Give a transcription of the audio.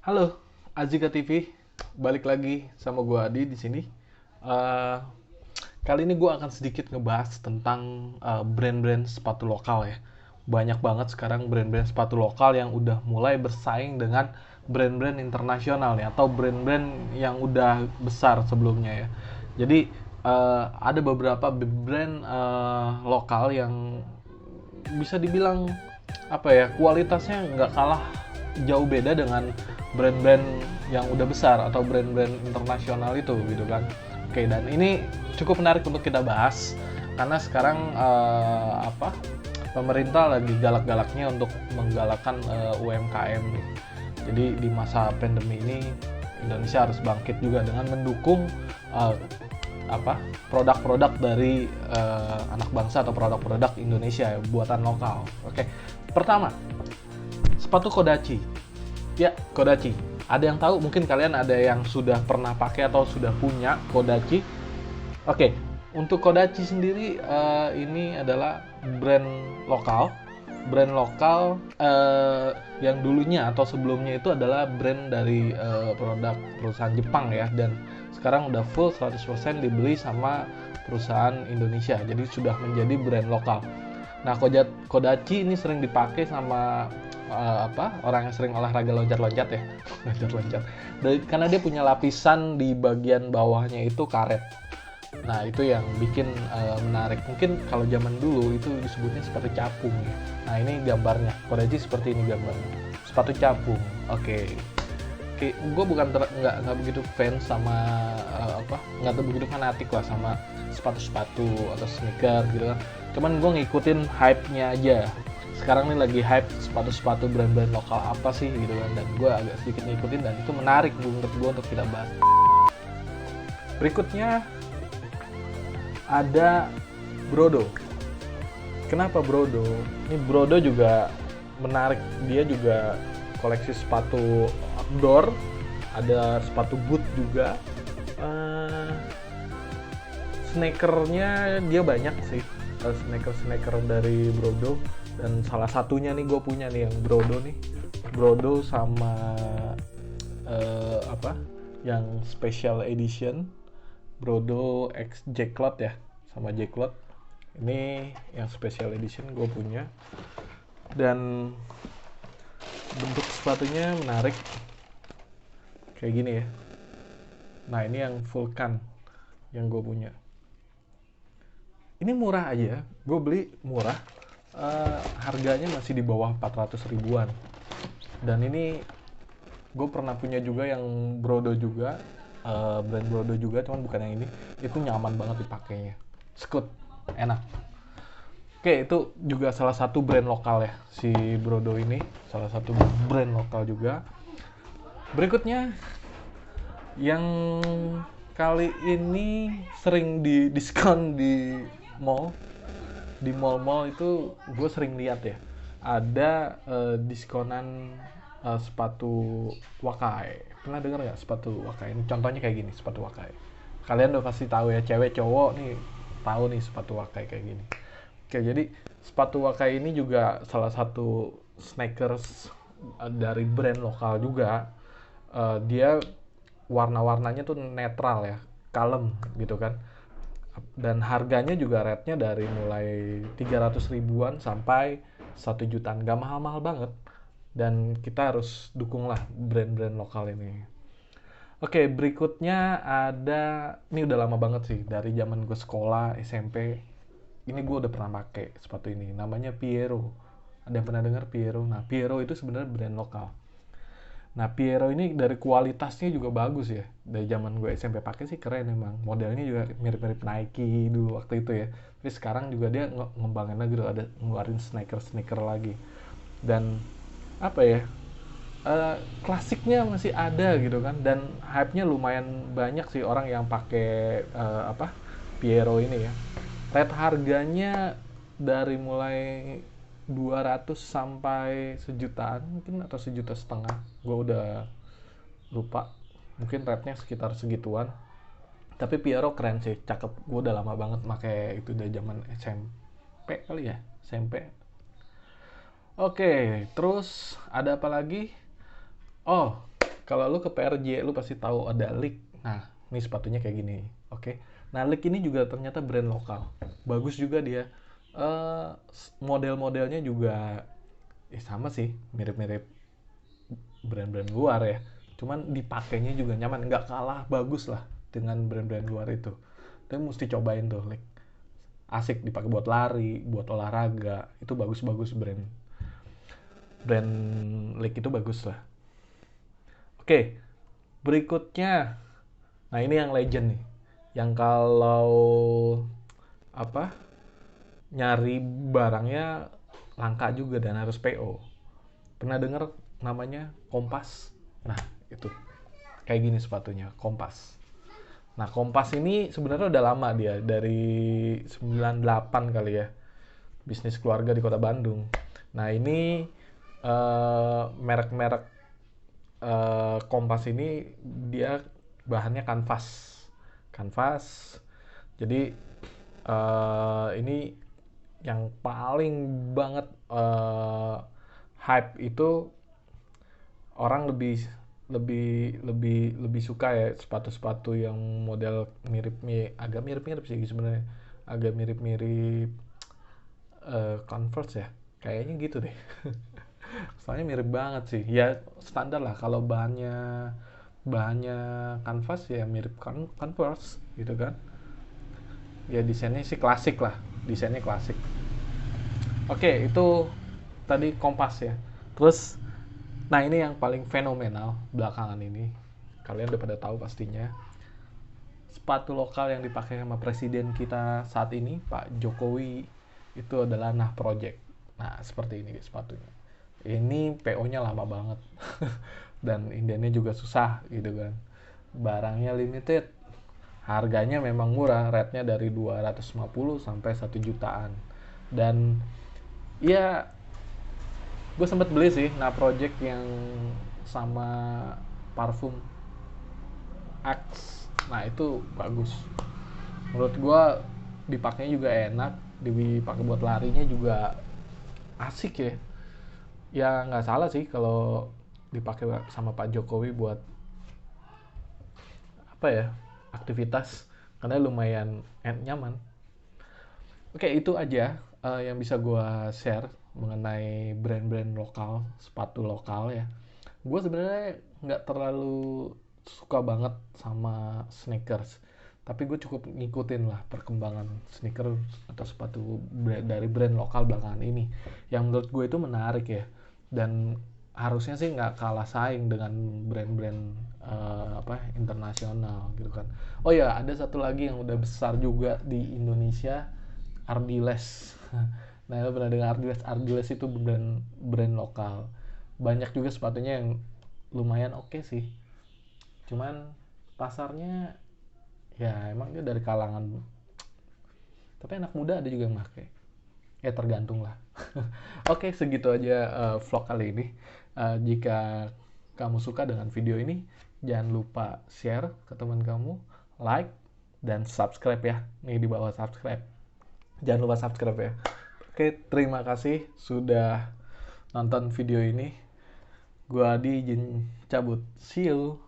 Halo, Azika TV, balik lagi sama gua Adi di sini. Eh, Kali ini gua akan sedikit ngebahas tentang brand-brand sepatu lokal ya. Banyak banget sekarang brand-brand sepatu lokal yang udah mulai bersaing dengan brand-brand internasional ya, atau brand-brand yang udah besar sebelumnya ya. Jadi ada beberapa brand lokal yang bisa dibilang apa ya, kualitasnya nggak kalah jauh beda dengan brand-brand yang udah besar atau brand-brand internasional itu gitu kan. Oke, dan ini cukup menarik untuk kita bahas karena sekarang pemerintah lagi galak-galaknya untuk menggalakkan UMKM. Jadi di masa pandemi ini Indonesia harus bangkit juga dengan mendukung eh, produk-produk dari anak bangsa atau produk-produk Indonesia buatan lokal. Oke, pertama sepatu Kodachi. Ya, Kodachi. Ada yang tahu? Mungkin kalian ada yang sudah pernah pakai atau sudah punya Kodachi. Oke, untuk Kodachi sendiri ini adalah brand lokal. Brand lokal yang dulunya atau sebelumnya itu adalah brand dari produk perusahaan Jepang ya, dan sekarang udah full 100% dibeli sama perusahaan Indonesia. Jadi sudah menjadi brand lokal. Nah, Kodachi ini sering dipakai sama orang yang sering olahraga loncat-loncat ya, loncat-loncat. Karena dia punya lapisan di bagian bawahnya itu karet. Nah, itu yang bikin menarik. Mungkin kalau zaman dulu itu disebutnya sepatu capung ya. Nah, ini gambarnya. Kodachi seperti ini gambarnya. Sepatu capung. Oke. Oke, gue bukan nggak begitu fans sama nggak begitu fanatik lah sama sepatu-sepatu atau sneaker gitu kan. Cuman gue ngikutin hype-nya aja. Sekarang nih lagi hype sepatu-sepatu brand-brand lokal apa sih gitu kan, dan gue agak sedikit ngikutin dan itu menarik menurut gue untuk kita bahas. Berikutnya ada Brodo. Kenapa Brodo? Ini Brodo juga menarik, dia juga koleksi sepatu outdoor, ada sepatu boot juga. Sneakernya dia banyak sih, sneaker dari Brodo, dan salah satunya nih gue punya nih yang Brodo nih, Brodo sama yang special edition Brodo X Jacklot ya, sama Jacklot. Ini yang special edition gue punya, dan bentuk sepatunya menarik kayak gini ya. Nah, ini yang Vulcan yang gue punya. Ini murah aja, gue beli murah. Harganya masih di bawah 400 ribuan. Dan ini gue pernah punya juga yang Brodo juga, brand Brodo juga, cuman bukan yang ini. Itu nyaman banget dipakainya, skut, enak. Oke, itu juga salah satu brand lokal ya, si Brodo ini salah satu brand lokal juga. Berikutnya yang kali ini sering di diskon mall di mall-mall itu gue sering lihat ya, ada diskonan sepatu Wakai. Pernah dengar nggak sepatu Wakai? Ini contohnya kayak gini, sepatu Wakai. Kalian udah pasti tahu ya, cewek cowok nih tahu nih sepatu Wakai kayak gini. Oke, jadi sepatu Wakai ini juga salah satu sneakers dari brand lokal juga. Dia warna-warnanya tuh netral ya, kalem gitu kan. Dan harganya juga rate-nya dari mulai 300 ribuan sampai 1 jutaan, gak mahal-mahal banget. Dan kita harus dukung lah brand-brand lokal ini. Oke, berikutnya ada, ini udah lama banget sih, dari zaman gue sekolah SMP. Ini gue udah pernah pakai sepatu ini, namanya Piero. Ada yang pernah dengar Piero? Nah, Piero itu sebenarnya brand lokal. Nah, Piero ini dari kualitasnya juga bagus ya. Dari zaman gue SMP pakai sih keren emang. Modelnya juga mirip-mirip Nike dulu waktu itu ya. Tapi sekarang juga dia ngembangin lagi, ada ngeluarin sneaker lagi. Dan apa ya? Klasiknya masih ada gitu kan, dan hype-nya lumayan banyak sih orang yang pakai Piero ini ya. Rate harganya dari mulai 200 sampai sejutaan mungkin, atau 1,5 juta. Gue udah lupa, mungkin rate-nya sekitar segituan. Tapi Piero keren sih, cakep. Gue udah lama banget pakai itu dari zaman SMP kali ya, SMP. Oke, terus ada apa lagi? Oh, Kalau lu ke PRJ, lu pasti tahu ada Leek. Nah, ini sepatunya kayak gini. Oke. Nah, Leek ini juga ternyata brand lokal. Bagus juga dia. Model-modelnya juga sama sih, mirip-mirip brand-brand luar ya. Cuman dipakainya juga nyaman, nggak kalah bagus lah dengan brand-brand luar itu. Tapi mesti cobain tuh Leek. Asik dipakai buat lari, buat olahraga. Itu bagus-bagus brand. Brand Leek itu bagus lah. Oke, berikutnya. Nah, ini yang legend nih. Yang kalau apa? Nyari barangnya langka juga dan harus PO. Pernah denger namanya Kompas? Nah, itu. Kayak gini sepatunya, Kompas. Nah, Kompas ini sebenarnya udah lama dia, dari 98 kali ya. Bisnis keluarga di Kota Bandung. Nah, ini merek-merek Kompas ini dia bahannya kanvas. Kanvas. Jadi ini yang paling banget hype itu orang lebih lebih lebih lebih suka ya sepatu-sepatu yang model agak mirip-mirip sih sebenarnya, agak mirip-mirip Converse ya kayaknya gitu deh. Soalnya mirip banget sih ya, standar lah kalau bahannya bahannya kanvas ya mirip Converse gitu kan. Ya desainnya sih klasik lah, desainnya klasik. Oke, itu tadi Kompas ya. Terus, nah ini yang paling fenomenal belakangan ini. Kalian udah pada tahu pastinya. Sepatu lokal yang dipakai sama presiden kita saat ini, Pak Jokowi, itu adalah Nah Project. Nah, seperti ini sepatunya. Ini PO-nya lama banget. Dan indiannya juga susah gitu kan. Barangnya limited. Harganya memang murah, rate-nya dari 250 sampai 1 jutaan. Dan ya gue sempet beli sih Nah Project yang sama parfum Axe. Nah itu bagus menurut gue, dipakainya juga enak, dipakai buat larinya juga asik ya. Ya nggak salah sih kalau dipakai sama Pak Jokowi buat apa ya, aktivitas, karena lumayan nyaman. Oke, itu aja yang bisa gue share mengenai brand-brand lokal, sepatu lokal ya. Gue sebenarnya nggak terlalu suka banget sama sneakers, tapi gue cukup ngikutin lah perkembangan sneakers atau sepatu dari brand lokal belakangan ini, yang menurut gue itu menarik ya, dan harusnya sih nggak kalah saing dengan brand-brand internasional gitu kan. Oh ya, ada satu lagi yang udah besar juga di Indonesia, Ardiles. Nah, lo pernah dengar Ardiles? Ardiles itu brand lokal. Banyak juga sepatunya yang lumayan oke sih. Cuman pasarnya ya emang dia dari kalangan, tapi anak muda ada juga yang pakai. Ya tergantung lah. Oke, segitu aja vlog kali ini. Jika kamu suka dengan video ini, jangan lupa share ke teman kamu, like, dan subscribe ya. Nih di bawah subscribe. Jangan lupa subscribe ya. Oke, terima kasih sudah nonton video ini. Gua Adi izin cabut. See you.